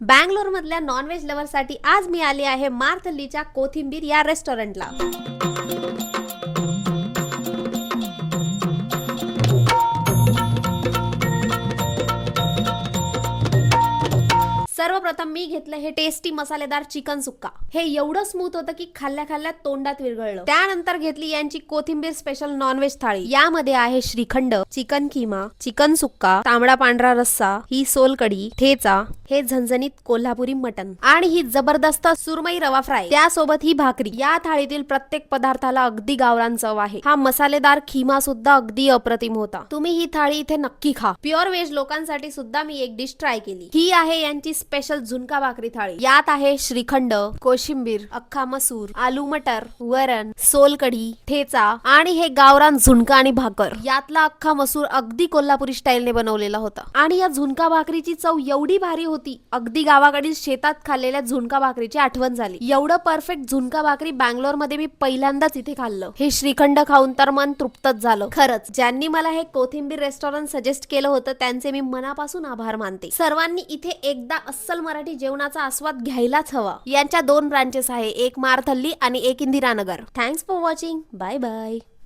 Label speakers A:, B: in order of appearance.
A: बँगलोर मधल्या non veg lover साठी आज मी आले आहे मार्थल्लीच्या कोथिंबीर या रेस्टॉरंटला। सर्वप्रथम मी घेतलं हे टेस्टी मसालेदार चिकन सुक्का। हे एवढं स्मूथ होतं की खाल्ल्या खाल्ल्या तोंडात विरघळलं। त्यानंतर घेतली यांची कोथिंबीर स्पेशल नॉनव्हेज थाळी। यामध्ये आहे श्रीखंड, चिकन किमा, चिकन सुक्का, तांबडा पांढरा रस्सा, ही सोलकढी, ठेचा, हे झणझणीत कोल्हापुरी मटन आणि ही जबरदस्त सुरमई रवा फ्राय, त्यासोबत ही भाकरी। या थाळीतील प्रत्येक पदार्थाला अगदी गावरान चव आहे। हा मसालेदार खिमा सुद्धा अगदी अप्रतिम होता। तुम्ही ही थाळी इथे नक्की खा। प्युअर व्हेज लोकांसाठी सुद्धा मी एक डिश ट्राय केली। ही आहे यांची स्पेशल झुणका भाकरी थाळी। यात आहे श्रीखंड, कोशिंबीर, अख्खा मसूर, आलू मटर, वरण, सोलकढी, ठेचा आणि हे गावरान झुणका आणि भाकर। यातला अख्खा मसूर अगदी कोल्हापुरी स्टाईलने बनवलेला होता आणि या झुणका भाकरीची चव एवढी भारी होती, अगदी गावाकडील शेतात खाल्लेल्या झुणका भाकरीची आठवण झाली। एवढं परफेक्ट झुणका भाकरी बँगलोर मध्ये मी पहिल्यांदाच इथे खाल्लं। हे श्रीखंड खाऊन तर मन तृप्तच झालं। खरंच ज्यांनी मला हे कोथिंबीर रेस्टॉरंट सजेस्ट केलं होतं त्यांचे मी मनापासून आभार मानते। सर्वांनी इथे एकदा अस्सल मराठी जेवणाचा आस्वाद घ्यायलाच हवा। यांच्या 2 ब्रांचेस आहे, एक मार्थल्ली आणि एक Indiranagar. Thanks for watching. Bye bye.